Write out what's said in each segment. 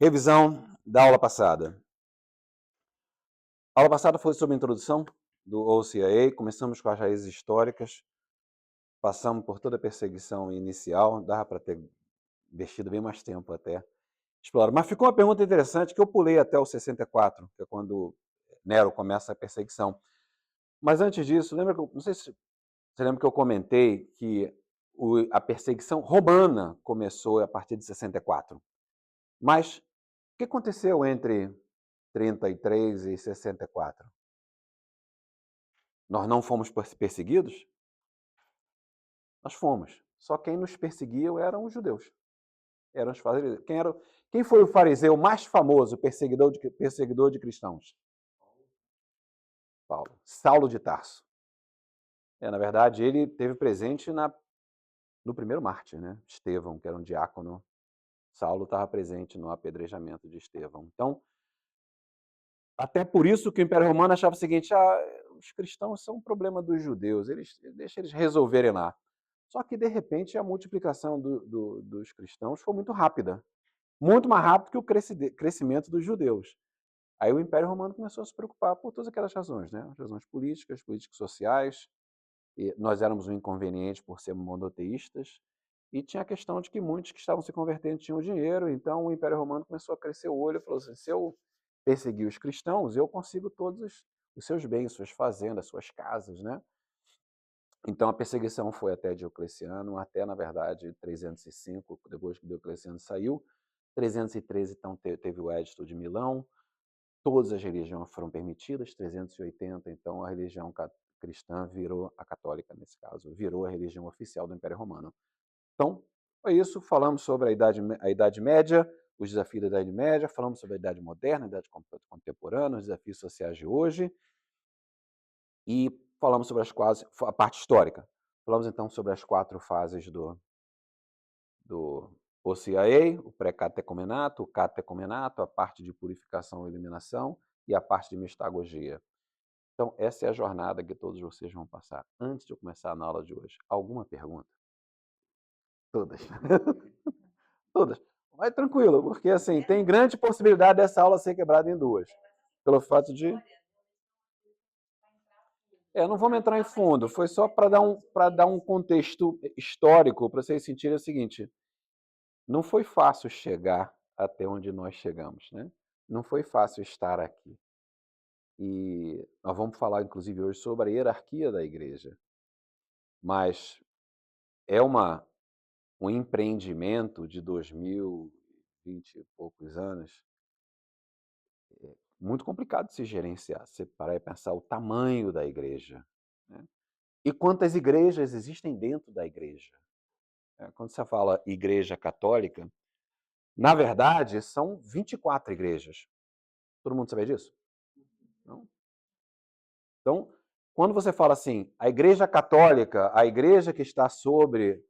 Revisão da aula passada. A aula passada foi sobre a introdução do OCIA, começamos com as raízes históricas, passamos por toda a perseguição inicial, dava para ter investido bem mais tempo até explorar. Mas ficou uma pergunta interessante que eu pulei até o 64, que é quando Nero começa a perseguição. Mas antes disso, lembra que não sei se você lembra que eu comentei que a perseguição romana começou a partir de 64. Mas o que aconteceu entre 33 e 64? Nós não fomos perseguidos? Nós fomos. Só quem nos perseguiam eram os judeus. Eram os fariseus. Quem foi o fariseu mais famoso, perseguidor de cristãos? Paulo. Saulo de Tarso. Na verdade, ele teve presente no primeiro mártir, né? Estevão, que era um diácono. Saulo estava presente no apedrejamento de Estevão. Então, até por isso que o Império Romano achava o seguinte: os cristãos são um problema dos judeus, deixa eles resolverem lá. Só que, de repente, a multiplicação dos cristãos foi muito rápida. Muito mais rápido que o crescimento dos judeus. Aí o Império Romano começou a se preocupar por todas aquelas razões, né? As razões políticas, sociais. E nós éramos um inconveniente por sermos monoteístas. E tinha a questão de que muitos que estavam se convertendo tinham dinheiro. Então o Império Romano começou a crescer o olho e falou assim: se eu perseguir os cristãos, eu consigo todos os seus bens, suas fazendas, suas casas, né? Então a perseguição foi até Diocleciano, até, na verdade, 305, depois que Diocleciano saiu. 313, então, teve o Edito de Milão, todas as religiões foram permitidas. 380, então, a religião cristã virou, a católica nesse caso, virou a religião oficial do Império Romano. Então, foi isso, falamos sobre a Idade Média, os desafios da Idade Média, falamos sobre a Idade Moderna, a Idade Contemporânea, os desafios sociais de hoje, e falamos sobre a parte histórica. Falamos, então, sobre as 4 fases do OCIA, o pré-catecumenato, o catecumenato, a parte de purificação e eliminação e a parte de mistagogia. Então, essa é a jornada que todos vocês vão passar. Antes de eu começar na aula de hoje, alguma pergunta? Todas. Todas. Mas tranquilo, porque assim, tem grande possibilidade dessa aula ser quebrada em duas. Pelo fato de... não vamos entrar em fundo, foi só para dar um contexto histórico, para vocês sentirem o seguinte: não foi fácil chegar até onde nós chegamos, né? Não foi fácil estar aqui. E nós vamos falar, inclusive, hoje sobre a hierarquia da igreja. Mas é um empreendimento de 2020 e poucos anos, muito complicado de se gerenciar. Você parar e pensar o tamanho da igreja, né? E quantas igrejas existem dentro da igreja. Quando você fala igreja católica, na verdade, são 24 igrejas. Todo mundo sabe disso? Não? Então, quando você fala assim, a igreja católica, a igreja que está sobre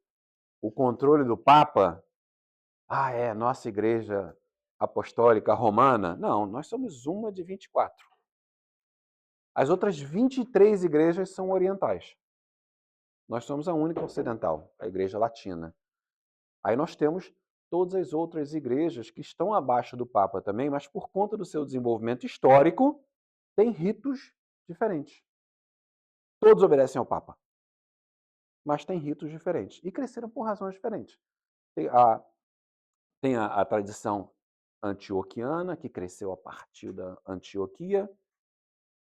o controle do Papa, nossa igreja apostólica romana. Não, nós somos uma de 24. As outras 23 igrejas são orientais. Nós somos a única ocidental, a igreja latina. Aí nós temos todas as outras igrejas que estão abaixo do Papa também, mas por conta do seu desenvolvimento histórico, têm ritos diferentes. Todos obedecem ao Papa, mas têm ritos diferentes e cresceram por razões diferentes. Tem a tradição antioquiana, que cresceu a partir da Antioquia,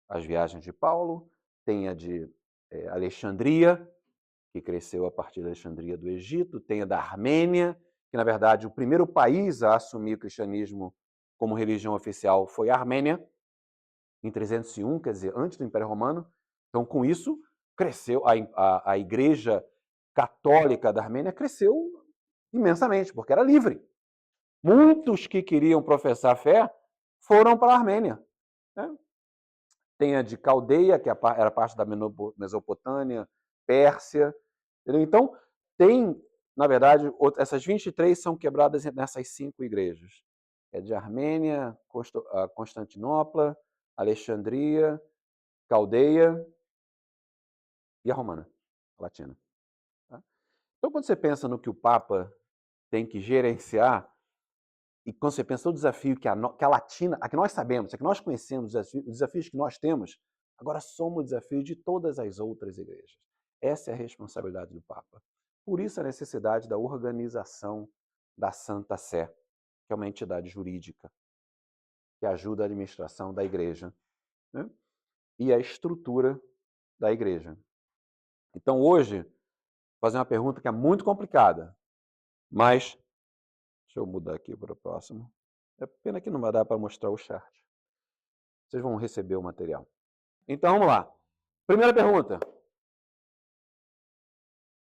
as viagens de Paulo. Tem a de Alexandria, que cresceu a partir da Alexandria do Egito. Tem a da Armênia, que, na verdade, o primeiro país a assumir o cristianismo como religião oficial foi a Armênia, em 301, quer dizer, antes do Império Romano. Então, com isso, cresceu a igreja católica da Armênia, cresceu imensamente, porque era livre. Muitos que queriam professar fé foram para a Armênia, né? Tem a de Caldeia, que era parte da Mesopotâmia, Pérsia. Entendeu? Então, tem, na verdade, essas 23 são quebradas nessas 5 igrejas. É de Armênia, Constantinopla, Alexandria, Caldeia e a Romana, a Latina. Tá? Então, quando você pensa no que o Papa tem que gerenciar, E quando você pensa no desafio que a Latina, a que nós sabemos, a que nós conhecemos, os desafios que nós temos, agora somos o desafio de todas as outras igrejas. Essa é a responsabilidade do Papa. Por isso a necessidade da organização da Santa Sé, que é uma entidade jurídica que ajuda a administração da igreja, né? E a estrutura da igreja. Então, hoje, vou fazer uma pergunta que é muito complicada, mas deixa eu mudar aqui para o próximo. É pena que não vai dar para mostrar o chat. Vocês vão receber o material. Então, vamos lá. Primeira pergunta.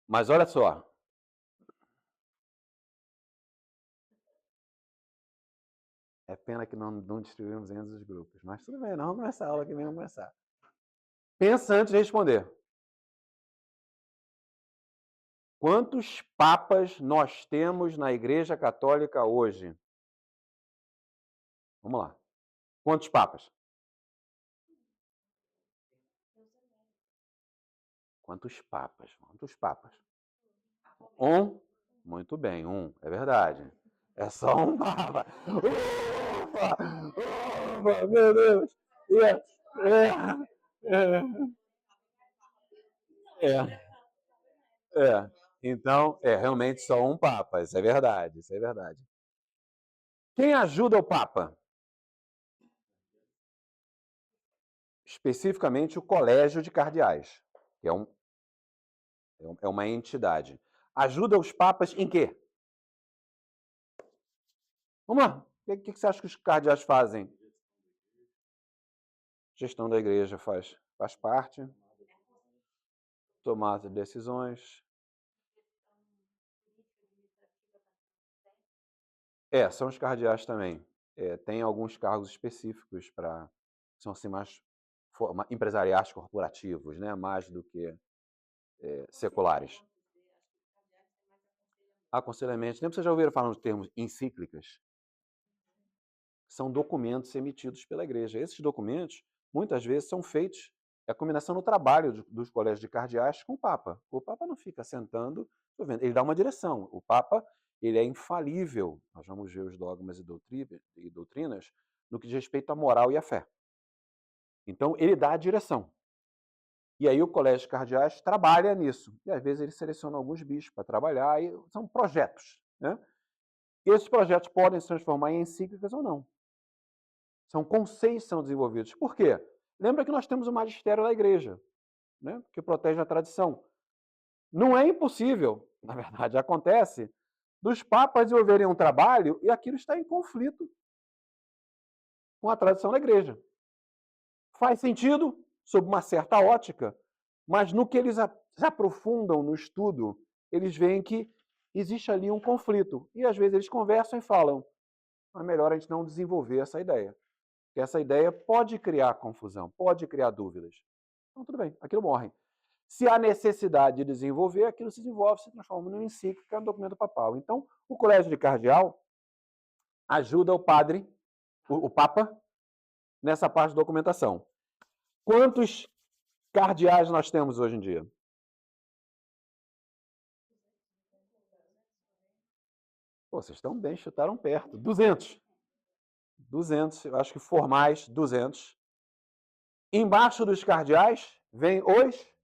Mas olha só. É pena que não distribuímos entre os grupos. Mas tudo bem, não vamos começar a aula que vem, vamos começar. Pensa antes de responder. Quantos papas nós temos na Igreja Católica hoje? Vamos lá. Quantos papas? Quantos papas? Quantos papas? Um? Muito bem, um. É verdade. É só um papa. Ufa! Ufa! Meu Deus! Então, realmente só um papa. Isso é verdade, isso é verdade. Quem ajuda o papa? Especificamente o Colégio de Cardeais, que é uma entidade. Ajuda os papas em quê? Vamos lá. O que você acha que os cardeais fazem? Gestão da igreja faz parte. Tomada de decisões. São os cardeais também. Tem alguns cargos específicos para... São assim mais empresariais corporativos, né? Mais do que seculares. Aconselhamento. Vocês já ouviram falar nos termos encíclicas? São documentos emitidos pela igreja. Esses documentos, muitas vezes, são feitos, é a combinação no trabalho dos colégios de cardeais com o Papa. O Papa não fica sentando, ele dá uma direção. O Papa, ele é infalível. Nós vamos ver os dogmas e doutrinas no que diz respeito à moral e à fé. Então, ele dá a direção. E aí o colégio de cardeais trabalha nisso. E às vezes ele seleciona alguns bispos para trabalhar, e são projetos, né? E esses projetos podem se transformar em encíclicas ou não. São conceitos que são desenvolvidos. Por quê? Lembra que nós temos o magistério da igreja, né? Que protege a tradição. Não é impossível, na verdade, acontece, dos papas desenvolverem um trabalho e aquilo está em conflito com a tradição da igreja. Faz sentido, sob uma certa ótica, mas no que eles se aprofundam no estudo, eles veem que existe ali um conflito. E às vezes eles conversam e falam, é melhor a gente não desenvolver essa ideia. Porque essa ideia pode criar confusão, pode criar dúvidas. Então, tudo bem, aquilo morre. Se há necessidade de desenvolver, aquilo se desenvolve, se transforma numa encíclica, no documento papal. Então, o colégio de cardeal ajuda o padre, o papa, nessa parte de documentação. Quantos cardeais nós temos hoje em dia? Pô, vocês estão bem, chutaram perto. 200. 200, eu acho que formais, 200. Embaixo dos cardeais vem os...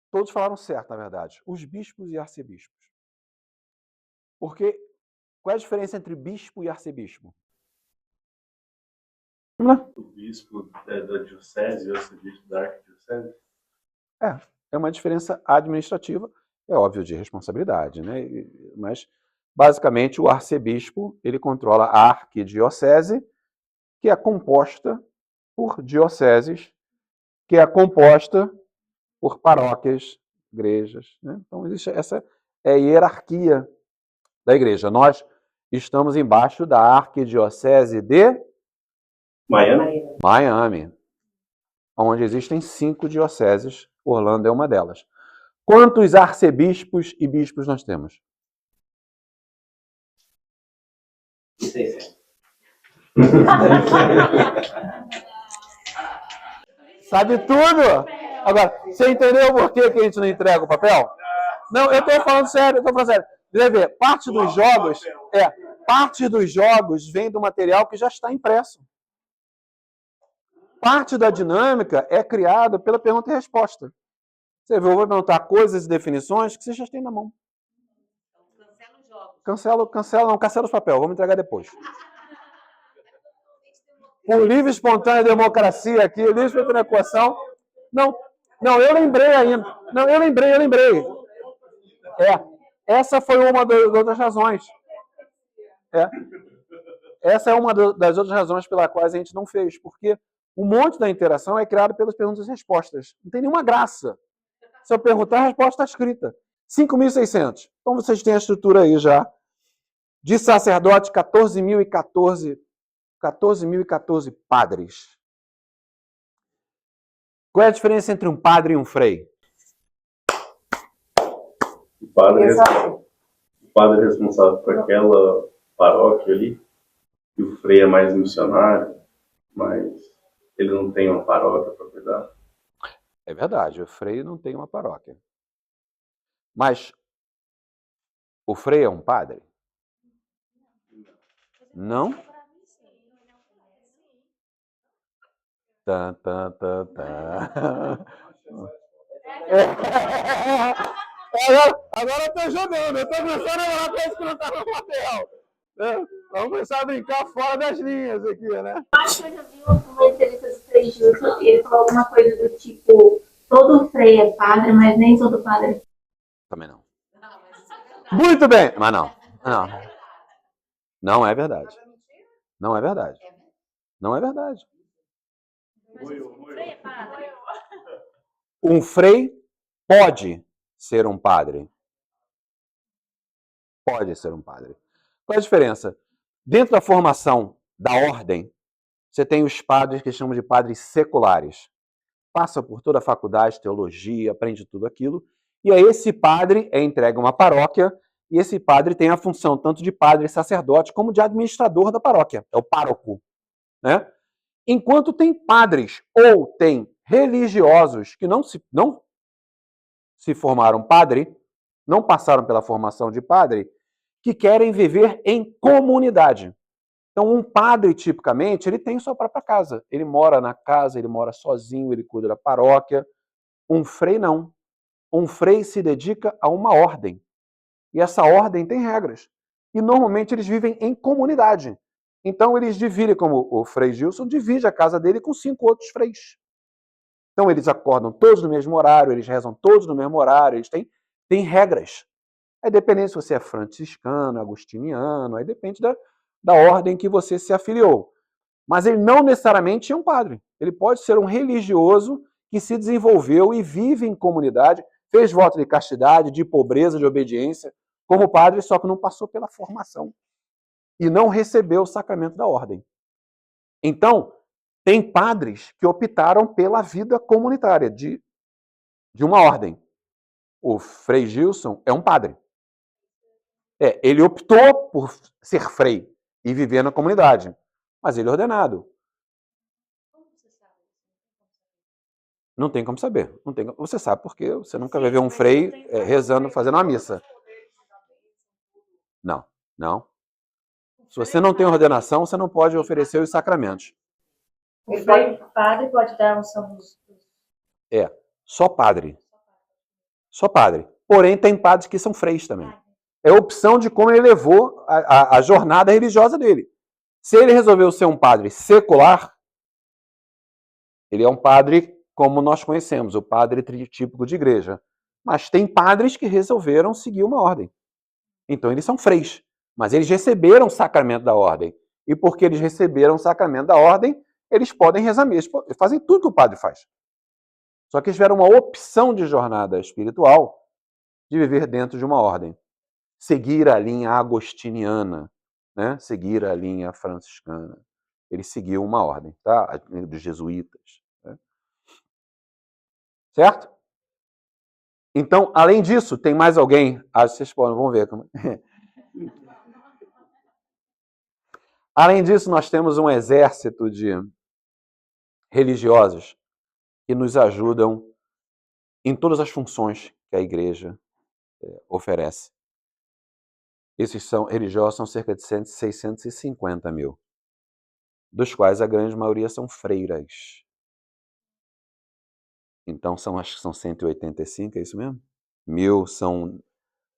Todos falaram certo, na verdade. Os bispos e arcebispos. Porque qual é a diferença entre bispo e arcebispo? O bispo da diocese e o arcebispo da arquidiocese? É uma diferença administrativa, é óbvio, de responsabilidade, né? Mas, basicamente, o arcebispo ele controla a arquidiocese, que é composta por dioceses, que é composta por paróquias, igrejas, né? Então, existe essa hierarquia da igreja. Nós estamos embaixo da arquidiocese de Miami, onde existem 5 dioceses. Orlando é uma delas. Quantos arcebispos e bispos nós temos? 600. Sabe tudo! Agora, você entendeu por que a gente não entrega o papel? Não, eu estou falando sério, Você vê, parte dos jogos vem do material que já está impresso. Parte da dinâmica é criada pela pergunta e resposta. Você vê, eu vou perguntar coisas e definições que você já tem na mão. Cancela os papéis, vamos entregar depois. Por livre, espontânea democracia aqui, livre, espontânea equação. Não, eu lembrei ainda. Não, eu lembrei. Essa foi uma das outras razões. Essa é uma das outras razões pela quais a gente não fez, porque um monte da interação é criado pelas perguntas e respostas. Não tem nenhuma graça. Se eu perguntar, a resposta está escrita. 5.600. Então vocês têm a estrutura aí já. De sacerdote, 14.014 padres. Qual é a diferença entre um padre e um frei? O padre é responsável por aquela paróquia ali, e o frei é mais missionário, mas ele não tem uma paróquia para cuidar. É verdade, o frei não tem uma paróquia. Mas o frei é um padre? Não? Agora eu tô jogando, eu tô começando a falar coisa que não tá no papel. Vamos começar a brincar fora das linhas aqui, né? Acho que eu já vi uma entrevista do Frei Gilson e ele falou alguma coisa do tipo: todo frei é padre, mas nem todo padre. Também não. Muito bem, mas não. Não é verdade. Não é verdade. Não é verdade. Um frei pode ser um padre. Pode ser um padre. Qual é a diferença? Dentro da formação da ordem, você tem os padres que chamam de padres seculares. Passa por toda a faculdade, teologia, aprende tudo aquilo. E aí esse padre é entregue a uma paróquia e esse padre tem a função tanto de padre sacerdote como de administrador da paróquia. É o pároco, né? Enquanto tem padres ou tem religiosos que não se formaram padre, não passaram pela formação de padre, que querem viver em comunidade. Então, um padre, tipicamente, ele tem sua própria casa. Ele mora na casa, ele mora sozinho, ele cuida da paróquia. Um frei, não. Um frei se dedica a uma ordem. E essa ordem tem regras. E, normalmente, eles vivem em comunidade. Então, eles dividem, como o Frei Gilson divide a casa dele com 5 outros freis. Então, eles acordam todos no mesmo horário, eles rezam todos no mesmo horário, eles têm regras. Aí depende se você é franciscano, agostiniano, aí depende da ordem que você se afiliou. Mas ele não necessariamente é um padre. Ele pode ser um religioso que se desenvolveu e vive em comunidade, fez voto de castidade, de pobreza, de obediência, como padre, só que não passou pela formação e não recebeu o sacramento da ordem. Então, tem padres que optaram pela vida comunitária de uma ordem. O Frei Gilson é um padre. Ele optou por ser frei e viver na comunidade, mas ele é ordenado. Não tem como saber. Você sabe porque você nunca vai ver um frei rezando, fazendo uma missa. Não. Se você não tem ordenação, você não pode oferecer os sacramentos. O frei padre pode dar unção dos... Só padre. Só padre. Porém, tem padres que são freis também. É a opção de como ele levou a jornada religiosa dele. Se ele resolveu ser um padre secular, ele é um padre como nós conhecemos, o padre típico de igreja. Mas tem padres que resolveram seguir uma ordem. Então, eles são freis. Mas eles receberam o sacramento da ordem. E porque eles receberam o sacramento da ordem, eles podem rezar mesmo. Eles fazem tudo que o padre faz. Só que eles tiveram uma opção de jornada espiritual de viver dentro de uma ordem. Seguir a linha agostiniana, né? Seguir a linha franciscana. Ele seguiu uma ordem, tá? Dos jesuítas. Né? Certo? Então, além disso, tem mais alguém? Vocês podem, vamos ver. Além disso, nós temos um exército de religiosos que nos ajudam em todas as funções que a igreja oferece. Esses religiosos são cerca de 650 mil, dos quais a grande maioria são freiras. Então, acho que são 185, é isso mesmo? 1.000 são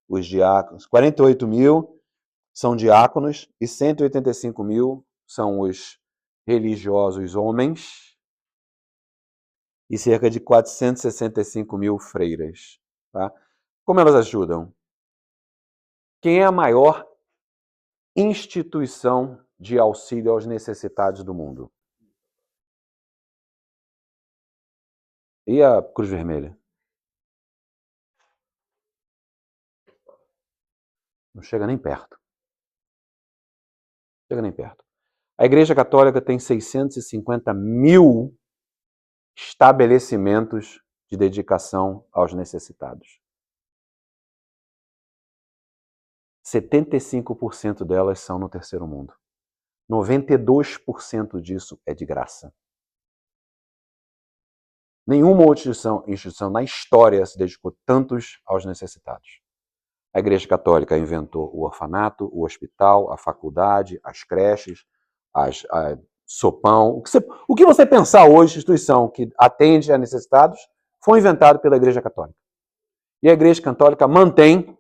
os diáconos, 48 mil são diáconos e 185 mil são os religiosos homens e cerca de 465 mil freiras. Tá? Como elas ajudam? Quem é a maior instituição de auxílio aos necessitados do mundo? E a Cruz Vermelha? Não chega nem perto. Chega nem perto. A Igreja Católica tem 650 mil estabelecimentos de dedicação aos necessitados. 75% delas são no terceiro mundo. 92% disso é de graça. Nenhuma outra instituição na história se dedicou tantos aos necessitados. A Igreja Católica inventou o orfanato, o hospital, a faculdade, as creches, a sopão. O que você pensar hoje, instituição que atende a necessitados, foi inventado pela Igreja Católica. E a Igreja Católica mantém,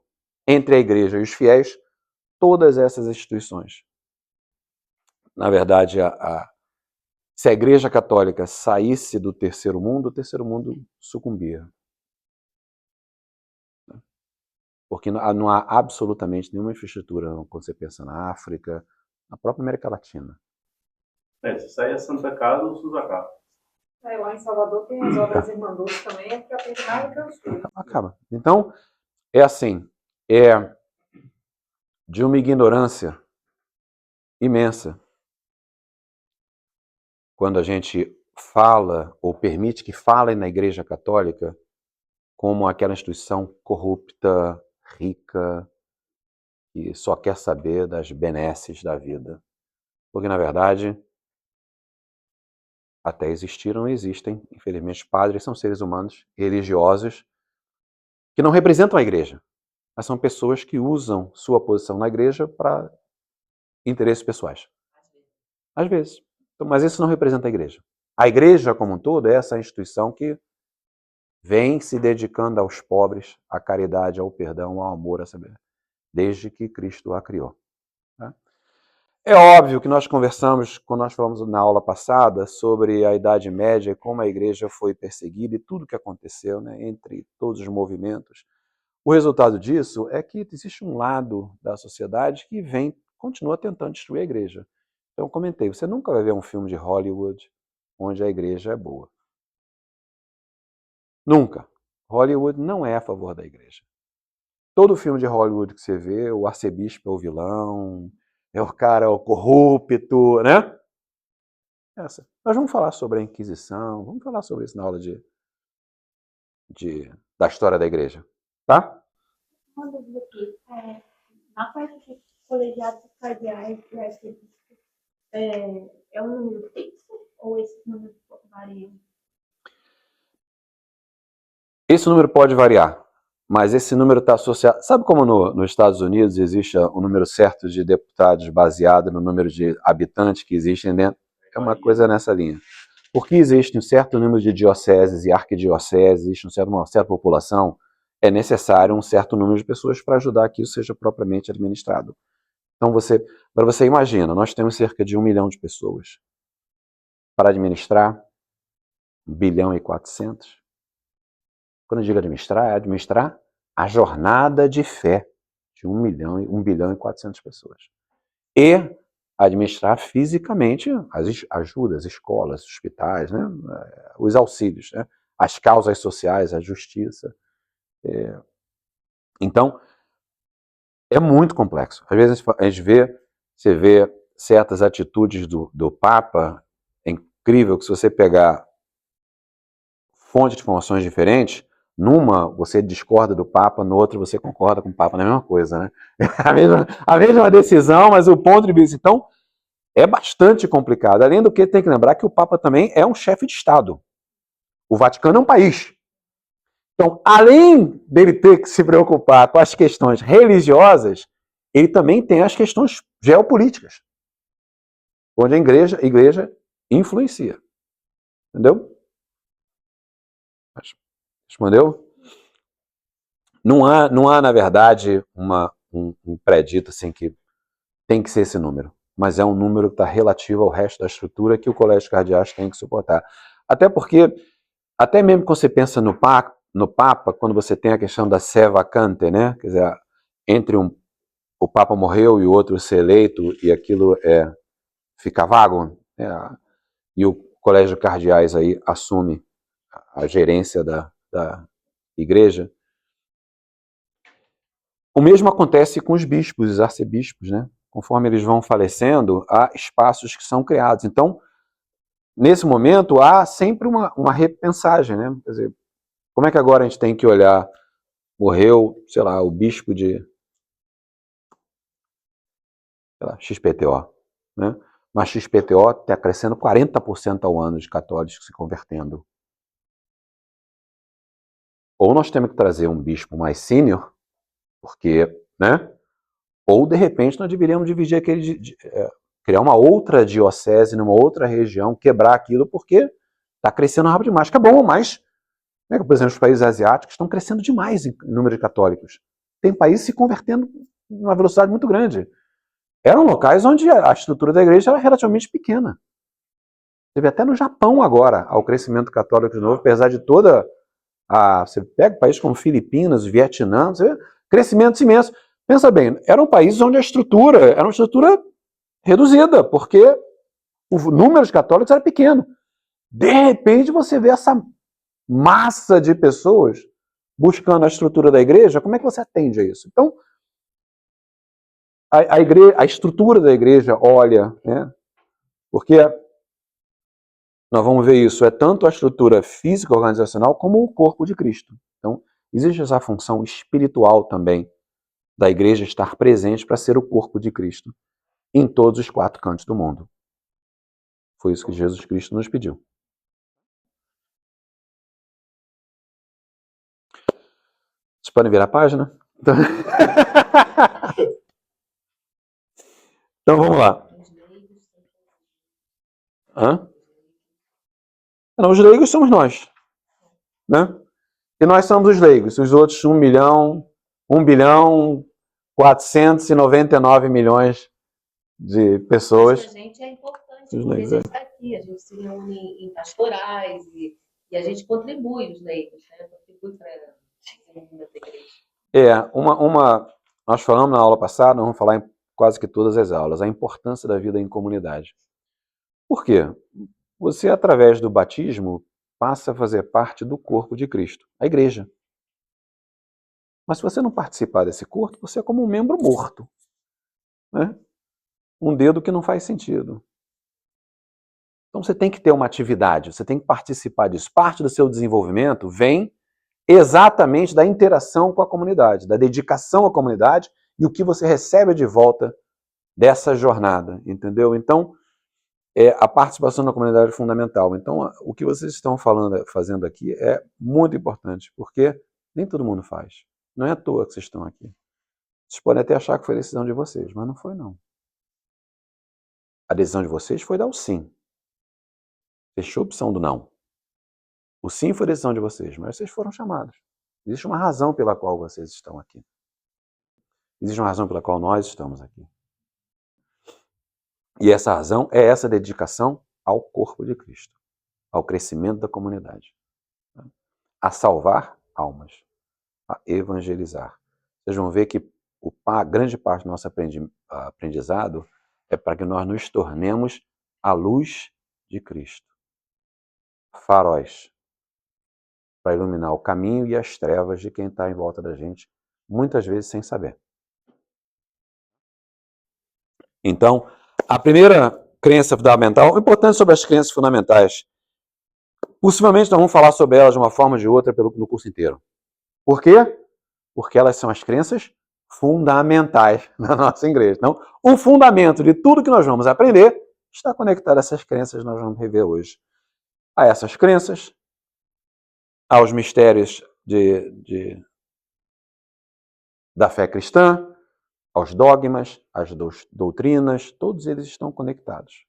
entre a Igreja e os fiéis, todas essas instituições. Na verdade, se a Igreja Católica saísse do terceiro mundo, o terceiro mundo sucumbia. Porque não há absolutamente nenhuma infraestrutura quando você pensa na África, na própria América Latina. Se sair a Santa Casa ou Susacá. Lá em Salvador tem as obras Irmãos também, que atende mais do que os filhos. Acaba. Então, é assim, é de uma ignorância imensa quando a gente fala ou permite que falem na Igreja Católica como aquela instituição corrupta, rica, que só quer saber das benesses da vida. Porque, na verdade, até existiram e existem, infelizmente, padres são seres humanos religiosos que não representam a igreja, mas são pessoas que usam sua posição na igreja para interesses pessoais. Às vezes. Então, mas isso não representa a igreja. A igreja, como um todo, é essa instituição que vem se dedicando aos pobres, à caridade, ao perdão, ao amor, a saber, desde que Cristo a criou. Tá? É óbvio que nós conversamos, quando nós falamos na aula passada, sobre a Idade Média, como a igreja foi perseguida e tudo que aconteceu, né, entre todos os movimentos. O resultado disso é que existe um lado da sociedade que continua tentando destruir a igreja. Então, eu comentei, você nunca vai ver um filme de Hollywood onde a igreja é boa. Nunca. Hollywood não é a favor da igreja. Todo filme de Hollywood que você vê, o arcebispo é o vilão, é o cara o corrupto, né? Essa. Nós vamos falar sobre a Inquisição, vamos falar sobre isso na aula da história da igreja, tá? Uma dúvida aqui. Na parte de colegiados cardeais e arcebispos, é um número fixo ou esse número varia? Esse número pode variar, mas esse número está associado... Sabe como nos Estados Unidos existe um número certo de deputados baseado no número de habitantes que existem dentro? É uma coisa nessa linha. Porque existe um certo número de dioceses e arquidioceses, existe uma certa população, é necessário um certo número de pessoas para ajudar que isso seja propriamente administrado. Então, para você imagina, nós temos cerca de 1 milhão de pessoas. Para administrar 1,4 bilhão. Quando eu digo administrar, é administrar a jornada de fé de 1 bilhão e 400 pessoas. E administrar fisicamente as ajudas, escolas, hospitais, né? Os auxílios, né? As causas sociais, a justiça. Então, é muito complexo. Às vezes você vê certas atitudes do Papa, é incrível que se você pegar fontes de informações diferentes, numa você discorda do Papa, no outro você concorda com o Papa, não é a mesma coisa, né? A mesma decisão, mas o ponto de vista. Então, é bastante complicado. Além do que, tem que lembrar que o Papa também é um chefe de Estado. O Vaticano é um país. Então, além dele ter que se preocupar com as questões religiosas, ele também tem as questões geopolíticas, onde a igreja influencia. Entendeu? Respondeu? Não há, na verdade, um predito assim que tem que ser esse número, mas é um número que está relativo ao resto da estrutura que o colégio de cardeais tem que suportar. Até porque, até mesmo quando você pensa no Papa, quando você tem a questão da sé vacante, né? Quer dizer, entre o Papa morreu e o outro ser eleito, e aquilo fica vago, e o colégio de cardeais aí assume a gerência da igreja. O mesmo acontece com os bispos, os arcebispos, né? Conforme eles vão falecendo, há espaços que são criados. Então, nesse momento, há sempre uma repensagem, né? Quer dizer, como é que agora a gente tem que olhar? Morreu, sei lá, o bispo de XPTO, né? Mas XPTO está crescendo 40% ao ano de católicos se convertendo. Ou nós temos que trazer um bispo mais sênior, porque, né? Ou, de repente, nós deveríamos dividir criar uma outra diocese numa outra região, quebrar aquilo, porque está crescendo rápido demais. Que é bom, mas, né, por exemplo, os países asiáticos estão crescendo demais em número de católicos. Tem países se convertendo numa velocidade muito grande. Eram locais onde a estrutura da igreja era relativamente pequena. Teve até no Japão agora, ao crescimento católico de novo, apesar de toda você pega países como Filipinas, Vietnã, você vê crescimentos imensos. Pensa bem, eram países onde a estrutura era uma estrutura reduzida, porque o número de católicos era pequeno. De repente você vê essa massa de pessoas buscando a estrutura da igreja, como é que você atende a isso? Então, a estrutura da igreja olha, né? Porque nós vamos ver isso, é tanto a estrutura física organizacional como o corpo de Cristo. Então, existe essa função espiritual também da igreja estar presente para ser o corpo de Cristo em todos os 4 cantos do mundo. Foi isso que Jesus Cristo nos pediu. Vocês podem virar a página? Então vamos lá. Não, os leigos somos nós, né? E nós somos os leigos. Os outros 1 bilhão 499 milhões de pessoas. Mas a gente é importante, porque a gente está aqui, a gente se reúne em pastorais e a gente contribui, os leigos, né? Contribui para a desenvolvimento da igreja. Nós falamos na aula passada, nós vamos falar em quase que todas as aulas, a importância da vida em comunidade. Por quê? Você, através do batismo, passa a fazer parte do corpo de Cristo, a igreja. Mas se você não participar desse corpo, você é como um membro morto, né? Um dedo que não faz sentido. Então você tem que ter uma atividade, você tem que participar disso. Parte do seu desenvolvimento vem exatamente da interação com a comunidade, da dedicação à comunidade e o que você recebe de volta dessa jornada, entendeu? Então, a participação na comunidade é fundamental. Então, o que vocês estão fazendo aqui é muito importante, porque nem todo mundo faz. Não é à toa que vocês estão aqui. Vocês podem até achar que foi a decisão de vocês, mas não foi, não. A decisão de vocês foi dar o sim. Fechou a opção do não. O sim foi a decisão de vocês, mas vocês foram chamados. Existe uma razão pela qual vocês estão aqui. Existe uma razão pela qual nós estamos aqui. E essa razão é essa dedicação ao corpo de Cristo, ao crescimento da comunidade, a salvar almas, a evangelizar. Vocês vão ver que a grande parte do nosso aprendizado é para que nós nos tornemos a luz de Cristo. Faróis, para iluminar o caminho e as trevas de quem está em volta da gente, muitas vezes sem saber. Então, a primeira crença fundamental, o importante sobre as crenças fundamentais, possivelmente nós vamos falar sobre elas de uma forma ou de outra no curso inteiro. Por quê? Porque elas são as crenças fundamentais na nossa igreja. Então, o fundamento de tudo que nós vamos aprender está conectado a essas crenças que nós vamos rever hoje. A essas crenças, aos mistérios da fé cristã, aos dogmas, às doutrinas, todos eles estão conectados.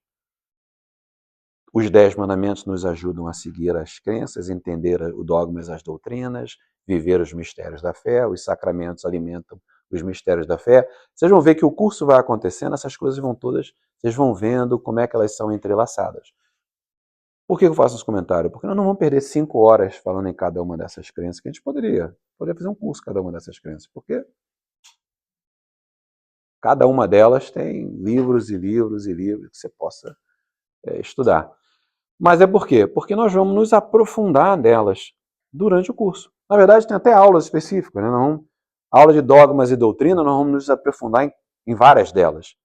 Os 10 mandamentos nos ajudam a seguir as crenças, entender os dogmas, as doutrinas, viver os mistérios da fé, os sacramentos alimentam os mistérios da fé. Vocês vão ver que o curso vai acontecendo, essas coisas vão todas, vocês vão vendo como é que elas são entrelaçadas. Por que eu faço esse comentário? Porque nós não vamos perder 5 horas falando em cada uma dessas crenças, que a gente poderia fazer um curso cada uma dessas crenças, porque cada uma delas tem livros e livros e livros que você possa estudar. Mas é por quê? Porque nós vamos nos aprofundar nelas durante o curso. Na verdade, tem até aulas específicas, né? Aula de dogmas e doutrina, nós vamos nos aprofundar em várias delas.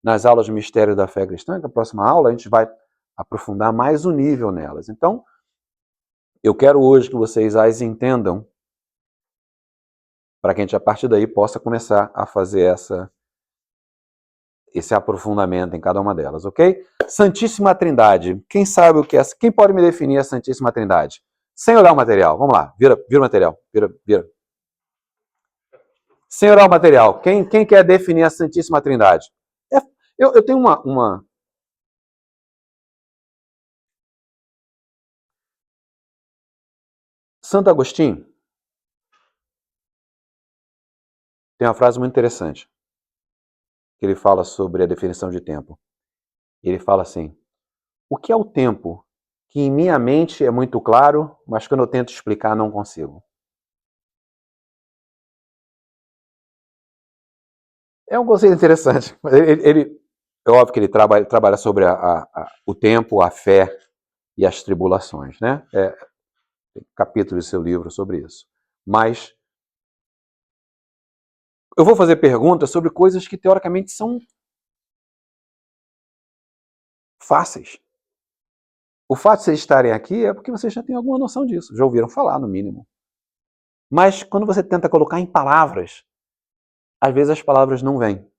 Nas aulas de Mistério da Fé Cristã, que é a próxima aula, a gente vai aprofundar mais o nível nelas. Então, eu quero hoje que vocês as entendam, para que a gente, a partir daí, possa começar a fazer esse aprofundamento em cada uma delas, ok? Santíssima Trindade. Quem sabe o que é? Quem pode me definir a Santíssima Trindade? Sem olhar o material. Vamos lá. Vira o material. Vira. Sem olhar o material. Quem quer definir a Santíssima Trindade? Eu tenho uma... Santo Agostinho tem uma frase muito interessante, que ele fala sobre a definição de tempo. Ele fala assim: o que é o tempo que em minha mente é muito claro, mas quando eu tento explicar não consigo? É um conceito interessante. É óbvio que ele trabalha sobre o tempo, a fé e as tribulações, né? Tem capítulo do seu livro sobre isso. Mas eu vou fazer perguntas sobre coisas que teoricamente são fáceis. O fato de vocês estarem aqui é porque vocês já têm alguma noção disso, já ouviram falar, no mínimo. Mas quando você tenta colocar em palavras, às vezes as palavras não vêm.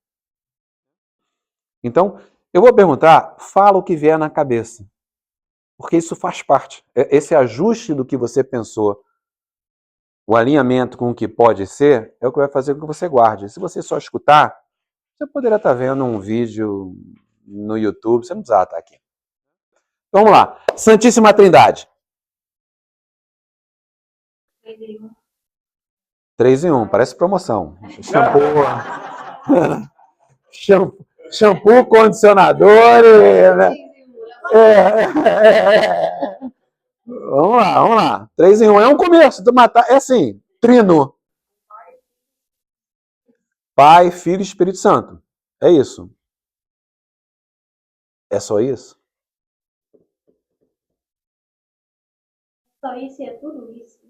Então, eu vou perguntar, fala o que vier na cabeça. Porque isso faz parte. Esse ajuste do que você pensou, o alinhamento com o que pode ser, é o que vai fazer com que você guarde. Se você só escutar, você poderia estar vendo um vídeo no YouTube, você não precisava estar aqui. Então, vamos lá. Santíssima Trindade. 3 em 1, parece promoção. Shampoo, condicionador. Vamos lá. 3 em 1 é um começo. É assim, trino. Pai, Filho e Espírito Santo. É isso. É só isso? Só isso e é tudo isso.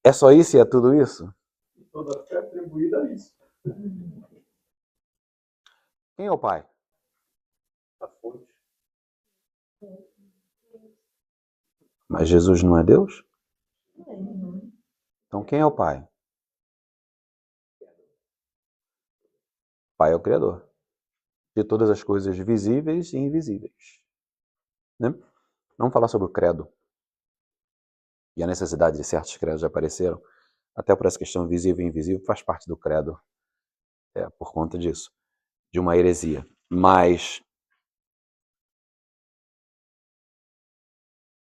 É só isso e é tudo isso? E toda a fé atribuída a isso. Quem é o Pai? A fonte. Mas Jesus não é Deus? Então quem é o Pai? O Pai é o Criador de todas as coisas visíveis e invisíveis. Né? Vamos falar sobre o credo. E a necessidade de certos credos já apareceram. Até por essa questão visível e invisível faz parte do credo. Por conta disso. De uma heresia. Mas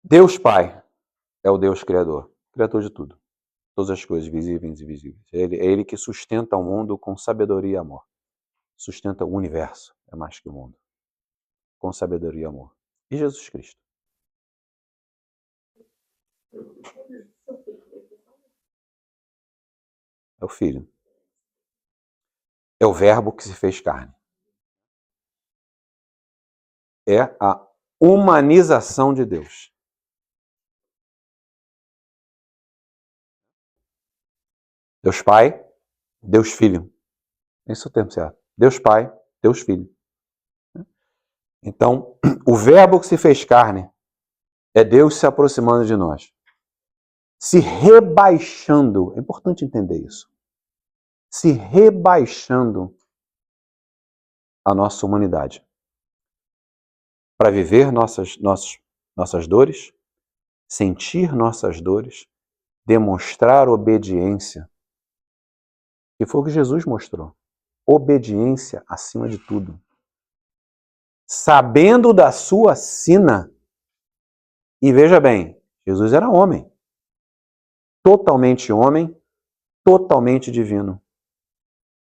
Deus Pai é o Deus Criador. Criador de tudo. Todas as coisas visíveis e invisíveis. É Ele que sustenta o mundo com sabedoria e amor. Sustenta o universo. É mais que o mundo. Com sabedoria e amor. E Jesus Cristo? É o Filho. É o Verbo que se fez carne. É a humanização de Deus. Deus Pai, Deus Filho. Esse é o termo certo. Deus Pai, Deus Filho. Então, o Verbo que se fez carne é Deus se aproximando de nós. Se rebaixando. É importante entender isso. Se rebaixando a nossa humanidade. Para viver nossas dores, sentir nossas dores demonstrar obediência, que foi o que Jesus mostrou. Obediência acima de tudo. Sabendo da sua sina. E veja bem, Jesus era homem. Totalmente homem, totalmente divino.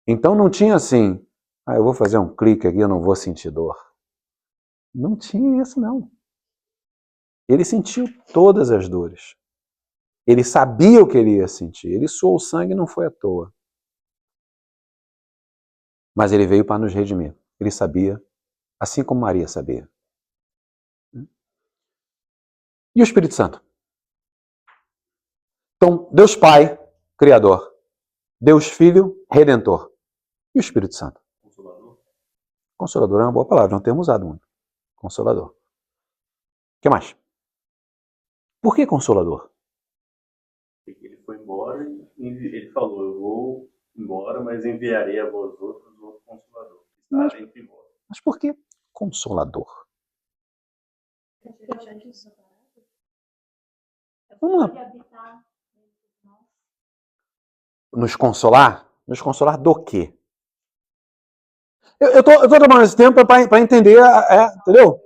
Então não tinha assim, eu vou fazer um clique aqui, eu não vou sentir dor. Não tinha isso, não. Ele sentiu todas as dores. Ele sabia o que ele ia sentir. Ele suou o sangue, não foi à toa. Mas ele veio para nos redimir. Ele sabia, assim como Maria sabia. E o Espírito Santo? Então, Deus Pai, Criador. Deus Filho, Redentor. E o Espírito Santo? Consolador. Consolador é uma boa palavra, não temos usado muito. Consolador. O que mais? Por que Consolador? Ele foi embora e ele falou, eu vou embora, mas enviarei a vós outros outro Consolador. Mas- Está entre vós. Mas por que Consolador? Vamos lá. Pode habitar dentro de nós. Nos consolar? Nos consolar do quê? Eu tô tomando esse tempo para entender, entendeu?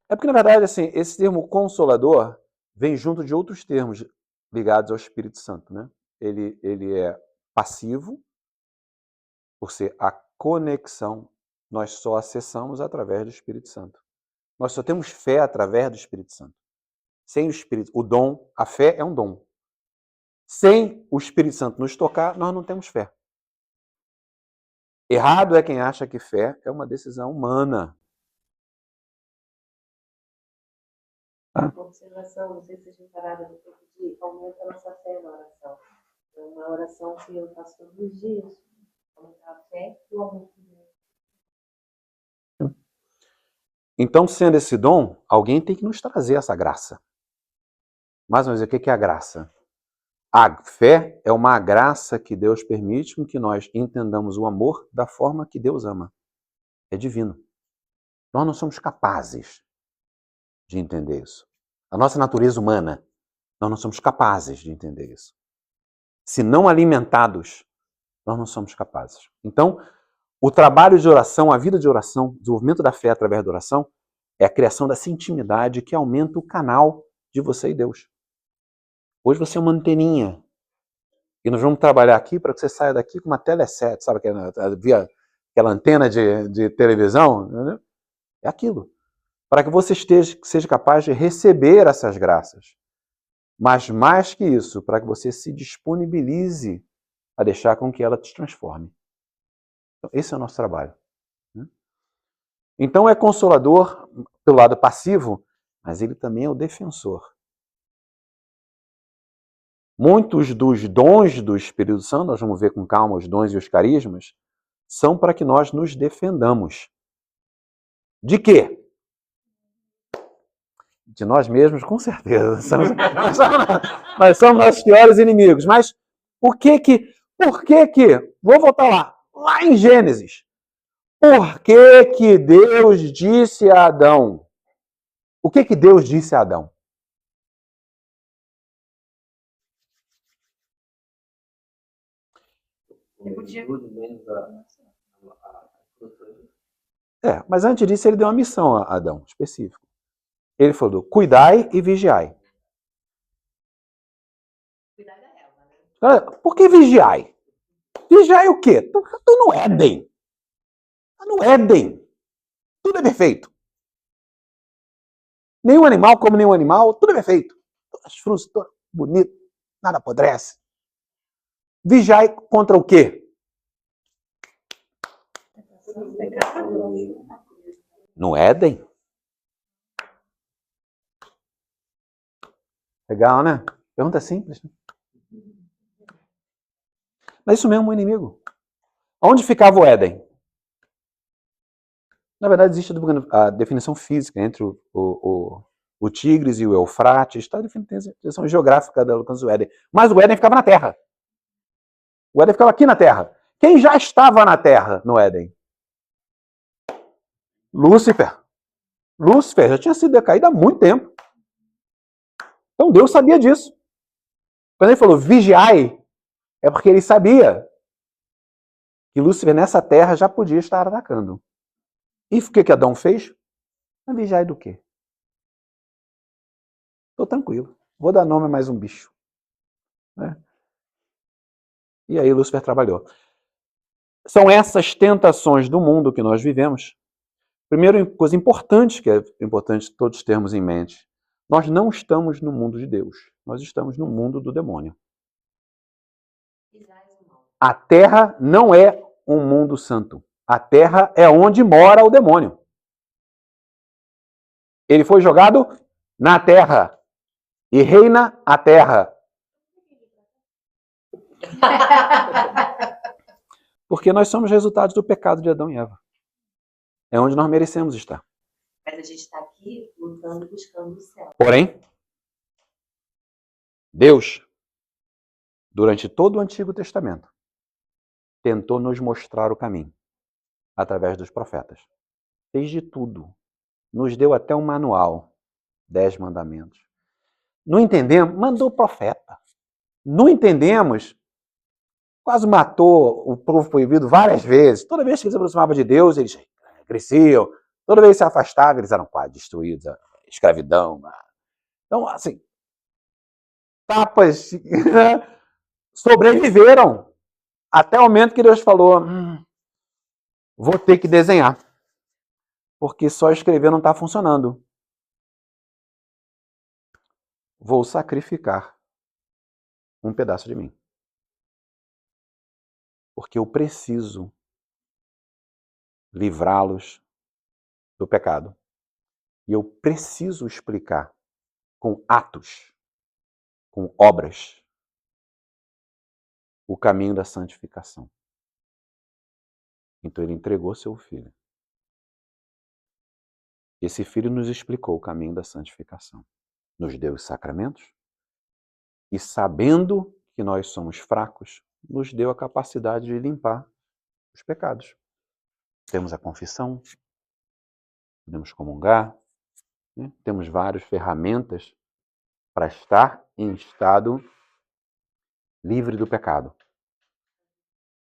É porque, na verdade, assim, esse termo consolador vem junto de outros termos ligados ao Espírito Santo, né? Ele é passivo, por ser a conexão, nós só acessamos através do Espírito Santo. Nós só temos fé através do Espírito Santo. Sem o Espírito, o dom, a fé é um dom. Sem o Espírito Santo nos tocar, nós não temos fé. Errado é quem acha que fé é uma decisão humana. Observação, não sei se vocês repararam no tempo de aumenta a nossa fé na oração. É uma oração que eu faço todos os dias. Aumentar a fé e o amor de Deus. Então, sendo esse dom, alguém tem que nos trazer essa graça. Mais uma vez, o que é a graça? A fé é uma graça que Deus permite com que nós entendamos o amor da forma que Deus ama. É divino. Nós não somos capazes de entender isso. A nossa natureza humana, nós não somos capazes de entender isso. Se não alimentados, nós não somos capazes. Então, o trabalho de oração, a vida de oração, o desenvolvimento da fé através da oração, é a criação dessa intimidade que aumenta o canal de você e Deus. Hoje você é uma anteninha. E nós vamos trabalhar aqui para que você saia daqui com uma teleset, sabe aquela antena de televisão? Né? É aquilo. Para que você seja capaz de receber essas graças. Mas mais que isso, para que você se disponibilize a deixar com que ela te transforme. Então, esse é o nosso trabalho. Então é consolador pelo lado passivo, mas ele também é o defensor. Muitos dos dons do Espírito Santo, nós vamos ver com calma os dons e os carismas, são para que nós nos defendamos. De quê? De nós mesmos, com certeza. Nós somos nossos piores inimigos. Mas por que que... Vou voltar lá em Gênesis. Por que que Deus disse a Adão? O que que Deus disse a Adão? Mas antes disso ele deu uma missão a Adão, específica. Ele falou, cuidai e vigiai. Cuidar da Eva, né? Por que vigiai? Vigiai o quê? Estou no Éden. Está no Éden. Tudo é perfeito. Nenhum animal come nenhum animal, tudo é perfeito. As frutas, tudo bonito, nada apodrece. Vigiai contra o quê? No Éden? Legal, né? Pergunta simples. Né? Mas isso mesmo, o inimigo. Onde ficava o Éden? Na verdade, existe a definição física entre o Tigres e o Eufrates, está a definição geográfica do alcance do Éden. Mas o Éden ficava na Terra. O Éden ficava aqui na Terra. Quem já estava na Terra no Éden? Lúcifer. Lúcifer já tinha sido decaído há muito tempo. Então Deus sabia disso. Quando ele falou vigiai, é porque ele sabia que Lúcifer nessa terra já podia estar atacando. E o que Adão fez? Mas vigiai do quê? Estou tranquilo. Vou dar nome a mais um bicho. Né? E aí Lúcifer trabalhou. São essas tentações do mundo que nós vivemos. Primeira coisa importante, que é importante todos termos em mente, nós não estamos no mundo de Deus. Nós estamos no mundo do demônio. A Terra não é um mundo santo. A Terra é onde mora o demônio. Ele foi jogado na Terra e reina a Terra. Porque nós somos resultados do pecado de Adão e Eva. É onde nós merecemos estar. Mas a gente está aqui lutando, buscando o céu. Porém, Deus, durante todo o Antigo Testamento, tentou nos mostrar o caminho através dos profetas. Fez de tudo. Nos deu até um manual, 10 mandamentos. Não entendemos? Mandou profeta. Não entendemos? Quase matou o povo proibido várias vezes. Toda vez que eles se aproximavam de Deus, eles cresciam. Toda vez que se afastavam, eles eram quase destruídos. A escravidão. Então, assim, tapas sobreviveram até o momento que Deus falou, vou ter que desenhar. Porque só escrever não está funcionando. Vou sacrificar um pedaço de mim. Porque eu preciso livrá-los do pecado. E eu preciso explicar com atos, com obras, o caminho da santificação. Então ele entregou seu filho. Esse filho nos explicou o caminho da santificação. Nos deu os sacramentos e, sabendo que nós somos fracos, nos deu a capacidade de limpar os pecados. Temos a confissão, podemos comungar, né? Temos várias ferramentas para estar em estado livre do pecado.